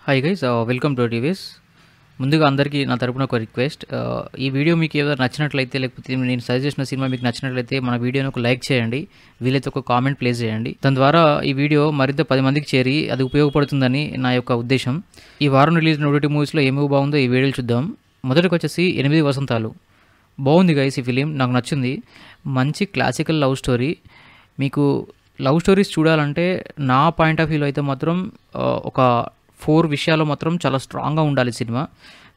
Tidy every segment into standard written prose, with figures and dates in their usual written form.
Hi guys welcome to TVs. ముందుగా అందరికీ నా తరపున ఒక రిక్వెస్ట్. ఈ వీడియో మీకు ఏదో నచ్చినట్లయితే, లేకపోతే నేను సజెస్ట్ చేసిన సినిమా మీకు నచ్చినట్లయితే మన వీడియోని ఒక లైక్ చేయండి, వీలైతే ఒక కామెంట్ ప్లేస్ చేయండి. దాని ద్వారా ఈ వీడియో మరింత 10 మందికి చేరి అది ఉపయోగపడుతుందని నా యొక్క ఉద్దేశం. ఈ వారం రిలీజ్ ఓటీటీ మూవీస్లో ఏమి బాగుందో ఈ వీడియోలు చూద్దాం. మొదటికి వచ్చేసి 8 వసంతాలు. బాగుంది గైస్, ఈ ఫిలిం నాకు నచ్చింది. మంచి క్లాసికల్ లవ్ స్టోరీ. మీకు లవ్ స్టోరీస్ చూడాలంటే నా పాయింట్ ఆఫ్ వ్యూలో అయితే మాత్రం ఒక 4 విషయాలు మాత్రం చాలా స్ట్రాంగ్గా ఉండాలి సినిమా.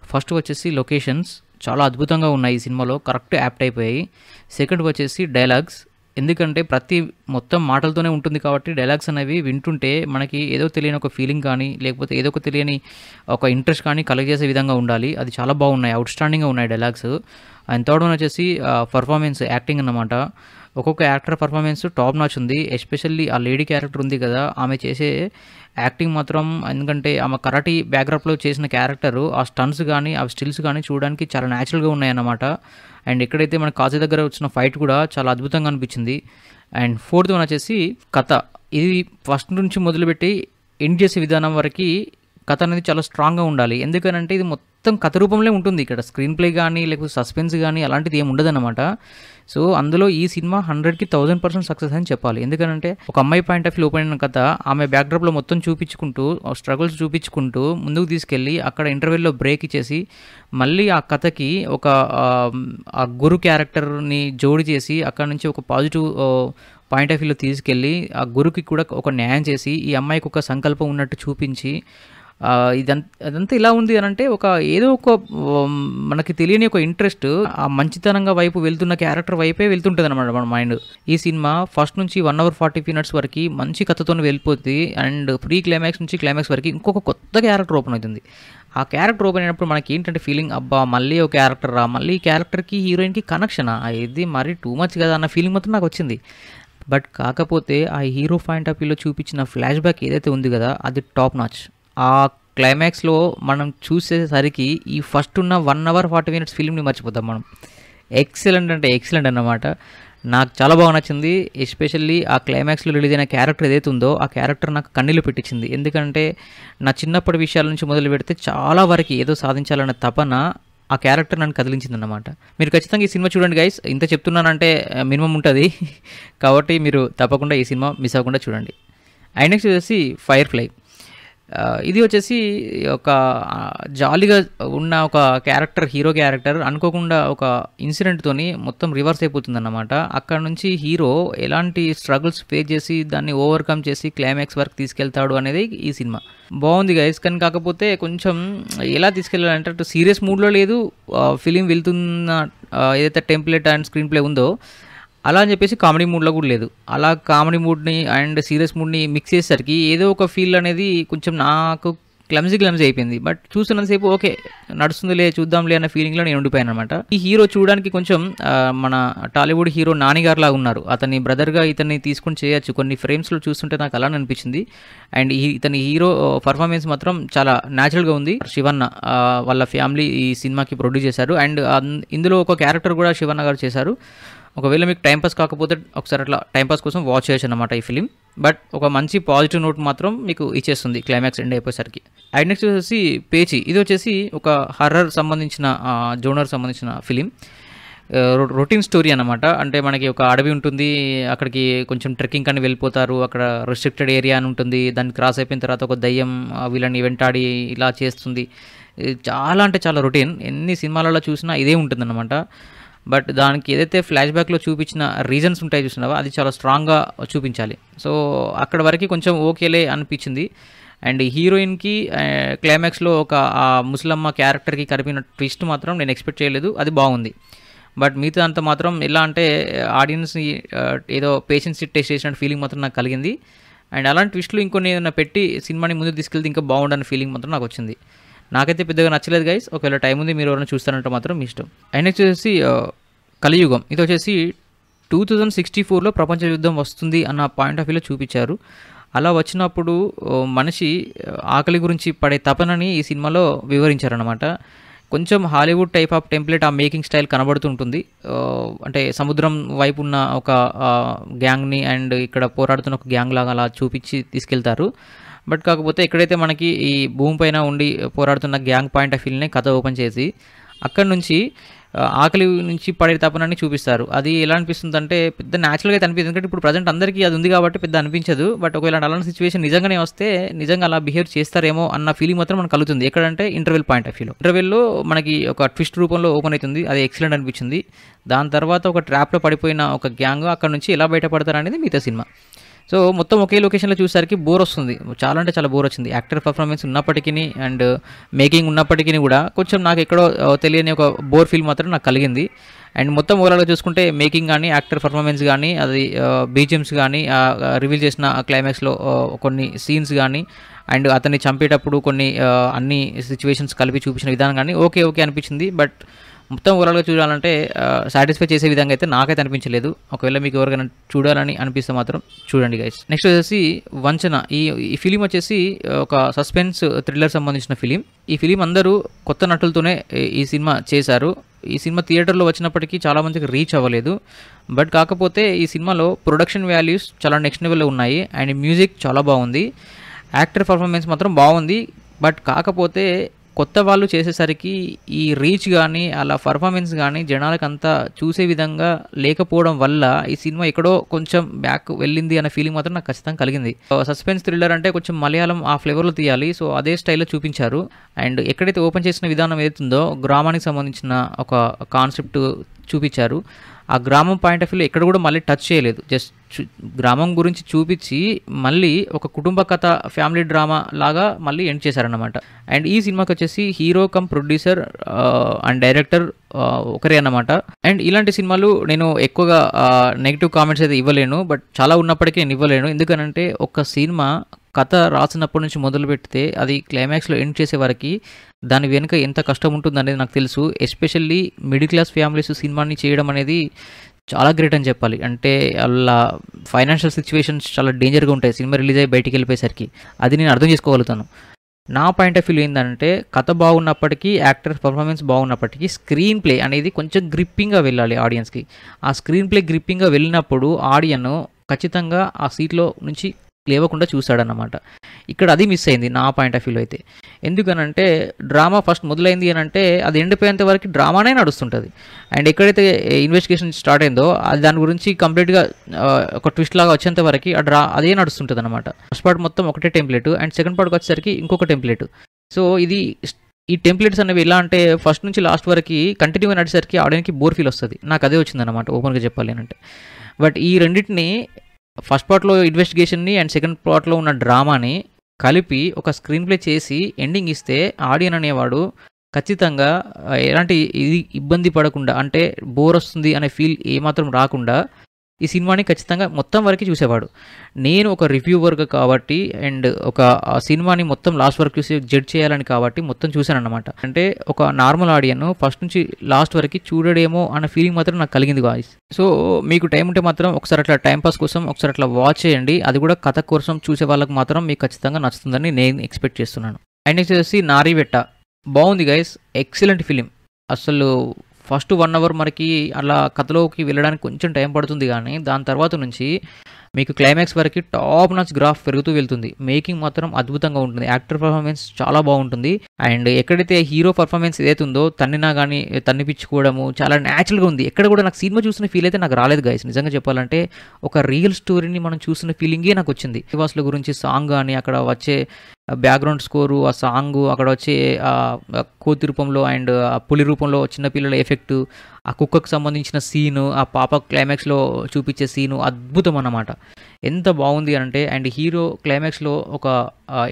ఫస్ట్ వచ్చేసి లొకేషన్స్ చాలా అద్భుతంగా ఉన్నాయి ఈ సినిమాలో, కరెక్ట్ యాప్ట్ అయిపోయాయి. సెకండ్ వచ్చేసి డైలాగ్స్, ఎందుకంటే మొత్తం మాటలతోనే ఉంటుంది కాబట్టి డైలాగ్స్ అనేవి వింటుంటే మనకి ఏదో తెలియని ఒక ఫీలింగ్ కానీ, లేకపోతే ఏదో ఒక తెలియని ఒక ఇంట్రెస్ట్ కానీ కలగజేసే విధంగా ఉండాలి. అది చాలా బాగున్నాయి, అవుట్ స్టాండింగ్గా ఉన్నాయి డైలాగ్స్. అండ్ థర్డ్ వన్ వచ్చేసి పర్ఫార్మెన్స్, యాక్టింగ్ అన్నమాట. ఒక్కొక్క యాక్టర్ పర్ఫార్మెన్స్ టాప్ నాచ్ ఉంది. ఎస్పెషల్లీ ఆ లేడీ క్యారెక్టర్ ఉంది కదా, ఆమె చేసే యాక్టింగ్ మాత్రం, ఎందుకంటే ఆమె కరాటీ బ్యాక్డ్రాప్లో చేసిన క్యారెక్టరు, ఆ స్టన్స్ కానీ ఆ స్టిల్స్ కానీ చూడడానికి చాలా న్యాచురల్గా ఉన్నాయన్నమాట. అండ్ ఎక్కడైతే మన కాజీ దగ్గర వచ్చిన ఫైట్ కూడా చాలా అద్భుతంగా అనిపించింది. అండ్ ఫోర్త్ వన్ వచ్చేసి కథ. ఇది ఫస్ట్ నుంచి మొదలుపెట్టి ఎండ్ చేసే విధానం వరకు కథ అనేది చాలా స్ట్రాంగ్గా ఉండాలి. ఎందుకనంటే ఇది మొత్తం కథ రూపంలో ఉంటుంది. ఇక్కడ స్క్రీన్ ప్లే కానీ లేకపోతే సస్పెన్స్ కానీ అలాంటిది ఏమి ఉండదన్నమాట. సో అందులో ఈ సినిమా 100కి 1000% సక్సెస్ అని చెప్పాలి. ఎందుకంటే ఒక అమ్మాయి పాయింట్ ఆఫ్ వ్యూ ఓపెన్ అయిన కథ ఆమె బ్యాక్డ్రాప్లో మొత్తం చూపించుకుంటూ, స్ట్రగుల్స్ చూపించుకుంటూ ముందుకు తీసుకెళ్ళి అక్కడ ఇంటర్వెల్లో బ్రేక్ ఇచ్చేసి మళ్ళీ ఆ కథకి ఒక ఆ గురు క్యారెక్టర్ని జోడి చేసి అక్కడ నుంచి ఒక పాజిటివ్ పాయింట్ ఆఫ్ వ్యూలో తీసుకెళ్ళి ఆ గురుకి కూడా ఒక న్యాయం చేసి ఈ అమ్మాయికి ఒక సంకల్పం ఉన్నట్టు చూపించి, అదంతా ఇలా ఉంది అని అంటే ఒక ఏదో ఒక మనకి తెలియని ఒక ఇంట్రెస్ట్ ఆ మంచితనంగా వైపు వెళ్తున్న క్యారెక్టర్ వైపే వెళ్తుంటుంది అనమాట మన మైండ్. ఈ సినిమా ఫస్ట్ నుంచి 1 hour 40 minutes వరకు మంచి కథతో వెళ్ళిపోతుంది. అండ్ ప్రీ క్లైమాక్స్ నుంచి క్లైమాక్స్ వరకు ఇంకొక కొత్త క్యారెక్టర్ ఓపెన్ అవుతుంది. ఆ క్యారెక్టర్ ఓపెన్ అయినప్పుడు మనకి ఏంటంటే ఫీలింగ్, అబ్బా మళ్ళీ ఒక క్యారెక్టర్ రా, మళ్ళీ ఈ క్యారెక్టర్కి హీరోయిన్కి కనెక్షనా, ఇది మరీ టూ మచ్ కదా అన్న ఫీలింగ్ మాత్రం నాకు వచ్చింది. బట్ కాకపోతే ఆ హీరో పాయింట్ ఆఫ్ వ్యూలో చూపించిన ఫ్లాష్ బ్యాక్ ఏదైతే ఉంది కదా, అది టాప్ నాచ్. ఆ క్లైమాక్స్లో మనం చూసేసరికి ఈ ఫస్ట్ ఉన్న 1 hour 40 minutes ఫిల్మ్ని మర్చిపోతాం మనం. ఎక్సలెంట్ అంటే ఎక్సలెంట్ అన్నమాట. నాకు చాలా బాగా నచ్చింది. ఎస్పెషల్లీ ఆ క్లైమాక్స్లో రిలీజ్ అయిన క్యారెక్టర్ ఏదైతే ఉందో ఆ క్యారెక్టర్ నాకు కన్నీళ్ళు పెట్టించింది. ఎందుకంటే నా చిన్నప్పటి విషయాల నుంచి మొదలు పెడితే చాలా వరకు ఏదో సాధించాలన్న తపన ఆ క్యారెక్టర్ నన్ను కదిలించింది అన్నమాట. మీరు ఖచ్చితంగా ఈ సినిమా చూడండి గైస్. ఇంత చెప్తున్నానంటే మినిమం ఉంటుంది కాబట్టి మీరు తప్పకుండా ఈ సినిమా మిస్ అవ్వకుండా చూడండి. అండ్ నెక్స్ట్ వచ్చేసి ఫైర్ ఫ్లై. ఇది వచ్చేసి ఒక జాలీగా ఉన్న ఒక క్యారెక్టర్, హీరో క్యారెక్టర్ అనుకోకుండా ఒక ఇన్సిడెంట్తోని మొత్తం రివర్స్ అయిపోతుంది అన్నమాట. అక్కడ నుంచి హీరో ఎలాంటి స్ట్రగుల్స్ ఫేస్ చేసి దాన్ని ఓవర్కమ్ చేసి క్లైమాక్స్ వరకు తీసుకెళ్తాడు అనేది ఈ సినిమా. బాగుంది గైస్, కానీ కాకపోతే కొంచెం ఎలా తీసుకెళ్ళాలంటే అటు సీరియస్ మూడ్లో లేదు ఫిలిం వెళ్తున్న ఏదైతే టెంప్లెట్ అండ్ స్క్రీన్ ప్లే ఉందో అలా అని చెప్పేసి కామెడీ మూడ్లో కూడా లేదు. అలా కామెడీ మూడ్ని అండ్ సీరియస్ మూడ్ని మిక్స్ చేసేసరికి ఏదో ఒక ఫీల్ అనేది కొంచెం నాకు క్లమ్జీ అయిపోయింది. బట్ చూస్తున్నంతసేపు ఓకే నడుస్తుందిలే చూద్దాంలే అన్న ఫీలింగ్లో నేను ఉండిపోయాను అనమాట. ఈ హీరో చూడడానికి కొంచెం మన టాలీవుడ్ హీరో నాని గారు లాగా ఉన్నారు. అతని బ్రదర్గా ఇతన్ని తీసుకొని చేయొచ్చు. కొన్ని ఫ్రేమ్స్లో చూస్తుంటే నాకు అలా అనిపించింది. అండ్ ఇతని హీరో పర్ఫార్మెన్స్ మాత్రం చాలా న్యాచురల్గా ఉంది. శివన్న వాళ్ళ ఫ్యామిలీ ఈ సినిమాకి ప్రొడ్యూస్ చేశారు. అండ్ ఇందులో ఒక క్యారెక్టర్ కూడా శివన్న గారు చేశారు. ఒకవేళ మీకు టైంపాస్ కాకపోతే ఒకసారి అట్లా టైంపాస్ కోసం వాచ్ చేయొచ్చు అన్నమాట ఈ ఫిలిం. బట్ ఒక మంచి పాజిటివ్ నోట్ మాత్రం మీకు ఇచ్చేస్తుంది క్లైమాక్స్ ఎండ్ అయిపోయేసరికి. అండ్ నెక్స్ట్ వచ్చేసి పేచి. ఇది వచ్చేసి ఒక హర్రర్ సంబంధించిన జోనర్ సంబంధించిన ఫిలిం. రొటీన్ స్టోరీ అన్నమాట. అంటే మనకి ఒక అడవి ఉంటుంది, అక్కడికి కొంచెం ట్రెక్కింగ్ అని వెళ్ళిపోతారు. అక్కడ రెస్ట్రిక్టెడ్ ఏరియా అని ఉంటుంది. దాన్ని క్రాస్ అయిపోయిన తర్వాత ఒక దయ్యం వీళ్ళని వెంటాడి ఇలా చేస్తుంది. చాలా అంటే చాలా రొటీన్. ఎన్ని సినిమాలలో చూసినా ఇదే ఉంటుందన్నమాట. బట్ దానికి ఏదైతే ఫ్లాష్ బ్యాక్లో చూపించిన రీజన్స్ ఉంటాయి చూసినావో అది చాలా స్ట్రాంగ్గా చూపించాలి. సో అక్కడ వరకు కొంచెం ఓకేలే అనిపించింది. అండ్ హీరోయిన్కి క్లైమాక్స్లో ఒక ముసలమ్మ క్యారెక్టర్కి కలిపిన ట్విస్ట్ మాత్రం నేను ఎక్స్పెక్ట్ చేయలేదు, అది బాగుంది. బట్ మిగతా అంతా మాత్రం ఎలా అంటే ఆడియన్స్ని ఏదో పేషెన్స్ టెస్ట్ చేసిన ఫీలింగ్ మాత్రం నాకు కలిగింది. అండ్ అలాంటి ట్విస్ట్లు ఇంకొన్ని ఏదైనా పెట్టి సినిమాని ముందుకు తీసుకెళ్తే ఇంకా బాగుండని ఫీలింగ్ మాత్రం నాకు వచ్చింది. నాకైతే పెద్దగా నచ్చలేదు గైస్. ఒకవేళ టైం ఉంది మీరు ఎవరైనా చూస్తారంటే మాత్రం మీ ఇష్టం. అండ్ నెక్స్ట్ వచ్చేసి కలియుగం. ఇది వచ్చేసి 2064లో ప్రపంచ యుద్ధం వస్తుంది అన్న పాయింట్ ఆఫ్ వ్యూలో చూపించారు. అలా వచ్చినప్పుడు మనిషి ఆకలి గురించి పడే తపనని ఈ సినిమాలో వివరించారనమాట. కొంచెం హాలీవుడ్ టైప్ ఆఫ్ టెంప్లెట్ ఆ మేకింగ్ స్టైల్ కనబడుతుంటుంది. అంటే సముద్రం వైపు ఉన్న ఒక గ్యాంగ్ని అండ్ ఇక్కడ పోరాడుతున్న ఒక గ్యాంగ్ లాగా అలా చూపించి తీసుకెళ్తారు. బట్ కాకపోతే ఎక్కడైతే మనకి ఈ భూమి పైన ఉండి పోరాడుతున్న గ్యాంగ్ పాయింట్ ఆఫ్ వ్యూని కథ ఓపెన్ చేసి అక్కడి నుంచి ఆకలి నుంచి పడే తపనని చూపిస్తారు. అది ఎలా అనిపిస్తుందంటే పెద్ద న్యాచురల్‌గా అయితే అనిపిస్తుంది. ఎందుకంటే ఇప్పుడు ప్రెజెంట్ అందరికీ అది ఉంది కాబట్టి పెద్ద అనిపించదు. బట్ ఒకవేళ అలాంటి సిచ్యువేషన్ నిజంగానే వస్తే నిజంగా అలా బిహేవ్ చేస్తారేమో అన్న ఫీలింగ్ మాత్రం మనకు కలుగుతుంది. ఎక్కడంటే ఇంటర్వెల్ పాయింట్ ఆఫ్ వ్యూలో. ఇంటర్వెల్‌లో మనకి ఒక ట్విస్ట్ రూపంలో ఓపెన్ అవుతుంది. అది ఎక్సలెంట్ అనిపించింది. దాని తర్వాత ఒక ట్రాప్‌లో పడిపోయిన ఒక గ్యాంగ్ అక్కడి నుంచి ఎలా బయటపడతారనేది మిగతా సినిమా. సో మొత్తం ఒకే లొకేషన్లో చూసేసరికి బోర్ వస్తుంది. చాలా అంటే చాలా బోర్ వచ్చింది. యాక్టర్ పర్ఫార్మెన్స్ ఉన్నప్పటికీ అండ్ మేకింగ్ ఉన్నప్పటికీ కూడా కొంచెం నాకు ఎక్కడో తెలియని ఒక బోర్ ఫీల్ మాత్రం నాకు కలిగింది. అండ్ మొత్తం ఓవరాల్గా చూసుకుంటే మేకింగ్ కానీ యాక్టర్ పర్ఫార్మెన్స్ కానీ అది బీజిఎమ్స్ కానీ రివీల్ చేసిన క్లైమాక్స్లో కొన్ని సీన్స్ కానీ అండ్ అతన్ని చంపేటప్పుడు కొన్ని అన్ని సిచ్యువేషన్స్ కలిపి చూపించిన విధానం కానీ ఓకే అనిపించింది. బట్ మొత్తం ఓవరాల్గా చూడాలంటే సాటిస్ఫై చేసే విధంగా అయితే నాకైతే అనిపించలేదు. ఒకవేళ మీకు ఎవరికైనా చూడాలని అనిపిస్తే మాత్రం చూడండి గైస్. నెక్స్ట్ వచ్చేసి వంచన. ఈ ఫిలిం వచ్చేసి ఒక సస్పెన్స్ థ్రిల్లర్ సంబంధించిన ఫిలిం. ఈ ఫిలిం అందరూ కొత్త నటులతోనే ఈ సినిమా చేశారు. ఈ సినిమా థియేటర్లో వచ్చినప్పటికీ చాలామందికి రీచ్ అవ్వలేదు. బట్ కాకపోతే ఈ సినిమాలో ప్రొడక్షన్ వాల్యూస్ చాలా నెక్స్ట్ లెవెల్లో ఉన్నాయి అండ్ మ్యూజిక్ చాలా బాగుంది. యాక్టర్ పర్ఫార్మెన్స్ మాత్రం బాగుంది. బట్ కాకపోతే కొత్త వాళ్ళు చేసేసరికి ఈ రీచ్ కానీ అలా పర్ఫార్మెన్స్ కానీ జనాలకు అంతా చూసే విధంగా లేకపోవడం వల్ల ఈ సినిమా ఎక్కడో కొంచెం బ్యాక్ వెళ్ళింది అనే ఫీలింగ్ మాత్రం నాకు ఖచ్చితంగా కలిగింది. సస్పెన్స్ థ్రిల్లర్ అంటే కొంచెం మలయాళం ఆ ఫ్లేవర్లో తీయాలి. సో అదే స్టైల్లో చూపించారు. అండ్ ఎక్కడైతే ఓపెన్ చేసిన విధానం ఏదైతుందో గ్రామానికి సంబంధించిన ఒక కాన్సెప్ట్ చూపించారు. ఆ గ్రామం పాయింట్ ఆఫ్ వ్యూలో ఎక్కడ కూడా మళ్ళీ టచ్ చేయలేదు. జస్ట్ గ్రామం గురించి చూపించి మళ్ళీ ఒక కుటుంబ కథ ఫ్యామిలీ డ్రామా లాగా మళ్ళీ ఎండ్ చేశారన్నమాట. అండ్ ఈ సినిమాకి వచ్చేసి hero come producer and director ఒకరే అన్నమాట. అండ్ ఇలాంటి సినిమాలు నేను ఎక్కువగా నెగిటివ్ కామెంట్స్ అయితే ఇవ్వలేను. బట్ చాలా ఉన్నప్పటికీ నేను ఇవ్వలేను. ఎందుకనంటే ఒక సినిమా కథ రాసినప్పటి నుంచి మొదలు పెడితే అది క్లైమాక్స్లో ఎండ్ చేసే వరకు దాని వెనుక ఎంత కష్టం ఉంటుందనేది నాకు తెలుసు. ఎస్పెషల్లీ మిడిల్ క్లాస్ ఫ్యామిలీస్ సినిమాని చేయడం అనేది చాలా గ్రేట్ అని చెప్పాలి. అంటే అలా ఫైనాన్షియల్ సిచ్యువేషన్స్ చాలా డేంజర్గా ఉంటాయి సినిమా రిలీజ్ అయ్యి బయటికి వెళ్ళిపోయేసరికి. అది నేను అర్థం చేసుకోగలుగుతాను. నా పాయింట్ ఆఫ్ వ్యూ ఏంటంటే కథ బాగున్నప్పటికీ యాక్టర్ పర్ఫార్మెన్స్ బాగున్నప్పటికీ స్క్రీన్ ప్లే అనేది కొంచెం గ్రిప్పింగ్గా వెళ్ళాలి ఆడియన్స్కి. ఆ స్క్రీన్ ప్లే గ్రిప్పింగ్గా వెళ్ళినప్పుడు ఆడియన్ ఖచ్చితంగా ఆ సీట్లో నుంచి లేవకుండా చూశాడన్నమాట. ఇక్కడ అది మిస్ అయింది నా పాయింట్ ఆఫ్ వ్యూలో అయితే. ఎందుకనంటే డ్రామా ఫస్ట్ మొదలైంది అని అంటే అది ఎండిపోయేంత వరకు డ్రామానే నడుస్తుంటుంది. అండ్ ఎక్కడైతే ఇన్వెస్టిగేషన్ స్టార్ట్ అయిందో అది దాని గురించి కంప్లీట్గా ఒక ట్విస్ట్ లాగా వచ్చేంత వరకు అదే నడుస్తుంటుంది అనమాట. ఫస్ట్ పార్ట్ మొత్తం ఒకటే టెంప్లెట్ అండ్ సెకండ్ పార్ట్కి వచ్చేసరికి ఇంకొక టెంప్లెట్. సో ఈ టెంప్లెట్స్ అనేవి ఎలా అంటే ఫస్ట్ నుంచి లాస్ట్ వరకు కంటిన్యూగా నడిచేసరికి ఆడియన్కి బోర్ ఫీల్ వస్తుంది. నాకు అదే వచ్చిందనమాట ఓపెన్గా చెప్పాలి అంటే. బట్ ఈ రెండింటిని ఫస్ట్ పార్ట్లో ఇన్వెస్టిగేషన్ని అండ్ సెకండ్ పార్ట్లో ఉన్న డ్రామాని కలిపి ఒక స్క్రీన్ ప్లే చేసి ఎండింగ్ ఇస్తే ఆడియన్ అనేవాడు ఖచ్చితంగా ఎలాంటి ఇబ్బంది పడకుండా అంటే బోర్ వస్తుంది అనే ఫీల్ ఏమాత్రం రాకుండా ఈ సినిమాని ఖచ్చితంగా మొత్తం వరకు చూసేవాడు. నేను ఒక రివ్యూవర్గా కాబట్టి అండ్ ఒక సినిమాని మొత్తం లాస్ట్ వరకు చూసి జడ్జ్ చేయాలని కాబట్టి మొత్తం చూశాను అనమాట. అంటే ఒక నార్మల్ ఆడియన్ ఫస్ట్ నుంచి లాస్ట్ వరకు చూడడేమో అన్న ఫీలింగ్ మాత్రం నాకు కలిగింది గాయ్స్. సో మీకు టైం ఉంటే మాత్రం ఒకసారి అట్లా టైంపాస్ కోసం ఒకసారి అట్లా వాచ్ చేయండి. అది కూడా కథ కోసం చూసే వాళ్ళకి మాత్రం మీకు ఖచ్చితంగా నచ్చుతుందని నేను ఎక్స్పెక్ట్ చేస్తున్నాను. అండ్ నెక్స్ట్ వచ్చేసి నారీవెట్ట. బాగుంది గైస్, ఎక్సలెంట్ ఫిలిం. అసలు ఫస్ట్ 1 అవర్ మనకి అలా కథలోకి వెళ్ళడానికి కొంచెం టైం పడుతుంది కానీ దాని తర్వాత నుంచి మీకు క్లైమాక్స్ వరకు టాప్ నాచ్ గ్రాఫ్ పెరుగుతూ వెళ్తుంది. మేకింగ్ మాత్రం అద్భుతంగా ఉంటుంది. యాక్టర్ పర్ఫార్మెన్స్ చాలా బాగుంటుంది. అండ్ ఎక్కడైతే హీరో పర్ఫార్మెన్స్ ఏదైతుందో తన్నినా కానీ తన్నిపించుకోవడము చాలా న్యాచురల్గా ఉంది. ఎక్కడ కూడా నాకు సినిమా చూసిన ఫీల్ అయితే నాకు రాలేదు గైస్. నిజంగా చెప్పాలంటే ఒక రియల్ స్టోరీని మనం చూసిన ఫీలింగే నాకు వచ్చింది. నివాసుల గురించి సాంగ్ కానీ అక్కడ వచ్చే బ్యాక్గ్రౌండ్ స్కోరు, ఆ సాంగు, అక్కడ వచ్చే కోతి రూపంలో అండ్ పులి రూపంలో చిన్నపిల్లల ఎఫెక్టు, ఆ కుక్కకు సంబంధించిన సీను, ఆ పాప క్లైమాక్స్లో చూపించే సీను అద్భుతం అన్నమాట. ఎంత బాగుంది అంటే అండ్ హీరో క్లైమాక్స్లో ఒక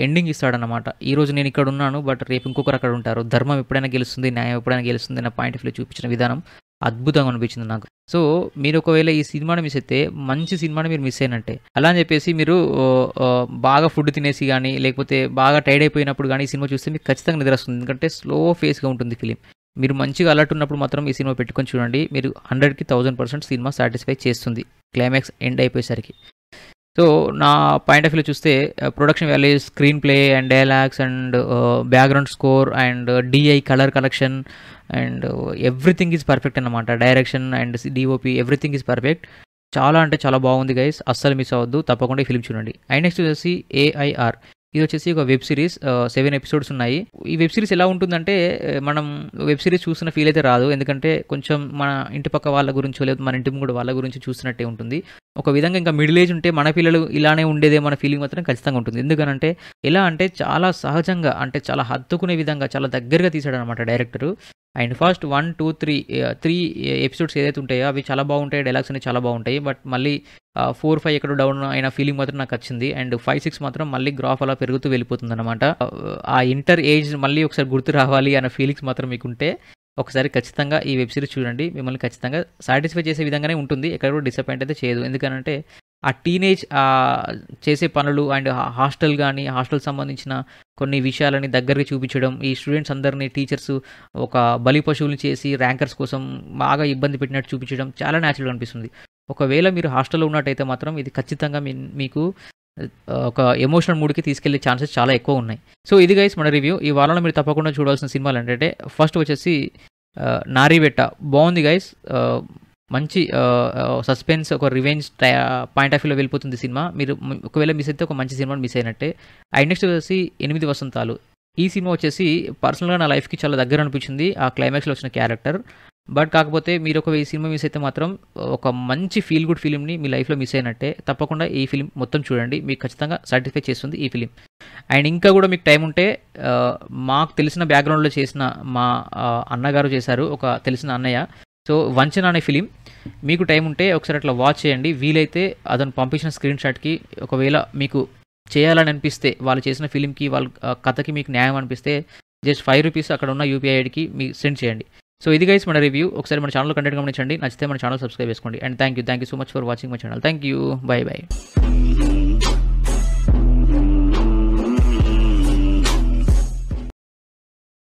ఎండింగ్ ఇస్తాడనమాట. ఈరోజు నేను ఇక్కడ ఉన్నాను బట్ రేపు ఇంకొకరు అక్కడ ఉంటారు, ధర్మం ఎప్పుడైనా గెలుస్తుంది, న్యాయం ఎప్పుడైనా గెలుస్తుంది అన్న పాయింట్ ఆఫ్ వ్యూ చూపించిన విధానం అద్భుతంగా అనిపించింది నాకు. సో మీరు ఒకవేళ ఈ సినిమాని మిస్ అయితే మంచి సినిమాని మీరు మిస్ అయినట్టే. అలా అని చెప్పేసి మీరు బాగా ఫుడ్ తినేసి కానీ లేకపోతే బాగా టైర్డ్ అయిపోయినప్పుడు కానీ ఈ సినిమా చూస్తే మీకు ఖచ్చితంగా నిద్ర వస్తుంది. ఎందుకంటే స్లో ఫేస్గా ఉంటుంది ఫిలిం. మీరు మంచిగా అలర్ట్ ఉన్నప్పుడు మాత్రం ఈ సినిమా పెట్టుకొని చూడండి. మీరు 100కి 1000% సినిమా సాటిస్ఫై చేస్తుంది క్లైమాక్స్ ఎండ్ అయిపోయేసరికి. సో నా పాయింట్ ఆఫ్ వ్యూలో చూస్తే production value, screen play and dialogues and background score and DI colour collection and everything is perfect అన్నమాట. Direction and DOP everything is perfect. చాలా అంటే చాలా బాగుంది గైస్, అస్సలు మిస్ అవ్వద్దు, తప్పకుండా ఈ ఫిలిం చూడండి. అండ్ నెక్స్ట్ వచ్చేసి ఏఐఆర్. ఇది వచ్చేసి ఒక వెబ్ సిరీస్ 7 ఎపిసోడ్స్ ఉన్నాయి. ఈ వెబ్ సిరీస్ ఎలా ఉంటుందంటే మనం వెబ్ సిరీస్ చూస్తున్న ఫీల్ అయితే రాదు. ఎందుకంటే కొంచెం మన ఇంటి పక్క వాళ్ళ గురించో లేదా మన ఇంటి ముందు వాళ్ళ గురించి చూసినట్టే ఉంటుంది. ఒక విధంగా ఇంకా మిడిల్ ఏజ్ ఉంటే మన పిల్లలు ఇలానే ఉండేదేమో అన్న ఫీలింగ్ మాత్రం ఖచ్చితంగా ఉంటుంది. ఎందుకనంటే ఎలా అంటే చాలా సహజంగా అంటే చాలా హత్తుకునే విధంగా చాలా దగ్గరగా తీసాడనమాట డైరెక్టరు. అండ్ ఫస్ట్ 1, 2, 3 ఎపిసోడ్స్ ఏదైతే ఉంటాయో అవి చాలా బాగుంటాయి. డైలాగ్స్ అనేవి చాలా బాగుంటాయి. బట్ మళ్ళీ 4, 5 ఎక్కడో డౌన్ అయిన ఫీలింగ్ మాత్రం నాకు వచ్చింది. అండ్ 5, 6 మాత్రం మళ్ళీ గ్రాఫ్ అలా పెరుగుతూ వెళ్ళిపోతుందన్నమాట. ఆ ఇంటర్ ఏజ్ మళ్ళీ ఒకసారి గుర్తు రావాలి అన్న ఫీలింగ్స్ మాత్రం మీకుంటే ఒకసారి ఖచ్చితంగా ఈ వెబ్ సిరీస్ చూడండి. మిమ్మల్ని ఖచ్చితంగా సాటిస్ఫై చేసే విధంగానే ఉంటుంది. ఎక్కడ కూడా డిసప్పాయింట్ అయితే చేయదు. ఎందుకనంటే ఆ టీనేజ్ చేసే పనులు అండ్ హాస్టల్ కానీ హాస్టల్ సంబంధించిన కొన్ని విషయాలని దగ్గరగా చూపించడం, ఈ స్టూడెంట్స్ అందరినీ టీచర్స్ ఒక బలి పశువులు చేసి ర్యాంకర్స్ కోసం బాగా ఇబ్బంది పెట్టినట్టు చూపించడం చాలా న్యాచురల్గా అనిపిస్తుంది. ఒకవేళ మీరు హాస్టల్లో ఉన్నట్టయితే మాత్రం ఇది ఖచ్చితంగా మీకు ఒక ఎమోషనల్ మూడ్కి తీసుకెళ్లే ఛాన్సెస్ చాలా ఎక్కువ ఉన్నాయి. సో ఇది గైస్ మన రివ్యూ. ఈ వారంలో మీరు తప్పకుండా చూడాల్సిన సినిమాలు ఏంటంటే ఫస్ట్ వచ్చేసి నారీబెట్ట బాగుంది గైస్. మంచి సస్పెన్స్ ఒక రివెంజ్ పాయింట్ ఆఫ్ వ్యూలో వెళ్ళిపోతుంది సినిమా. మీరు ఒకవేళ మిస్ అయితే ఒక మంచి సినిమాని మిస్ అయినట్టే. అండ్ నెక్స్ట్ వచ్చేసి 8 వసంతాలు. ఈ సినిమా వచ్చేసి పర్సనల్గా నా లైఫ్కి చాలా దగ్గర అనిపించింది ఆ క్లైమాక్స్లో వచ్చిన క్యారెక్టర్. బట్ కాకపోతే మీరు ఒక ఈ సినిమా మిస్ అయితే మాత్రం ఒక మంచి ఫీల్ గుడ్ ఫిలింని మీ లైఫ్లో మిస్ అయినట్టే. తప్పకుండా ఈ ఫిలిం మొత్తం చూడండి, మీకు ఖచ్చితంగా సాటిస్ఫై చేస్తుంది ఈ ఫిలిం. అండ్ ఇంకా కూడా మీకు టైం ఉంటే మాకు తెలిసిన బ్యాక్గ్రౌండ్లో చేసిన మా అన్నగారు చేశారు, ఒక తెలిసిన అన్నయ్య. సో వంచన అనే ఫిలిం మీకు టైం ఉంటే ఒకసారి అట్లా వాచ్ చేయండి. వీలైతే అతను పంపించిన స్క్రీన్ షాట్కి ఒకవేళ మీకు చేయాలని అనిపిస్తే వాళ్ళు చేసిన ఫిలింకి వాళ్ళ కథకి మీకు న్యాయం అనిపిస్తే జస్ట్ ₹5 అక్కడ ఉన్న యూపీఐ ఐడికి మీకు సెండ్ చేయండి. సో ఇది గైస్ మన రివ్యూ. ఒకసారి మన ఛానల్ కంటెంట్ గమనించండి. నచ్చితే మన ఛానల్ సబ్స్క్రైబ్ చేసుకోండి. And thank you so much for watching my channel. Thank you. By.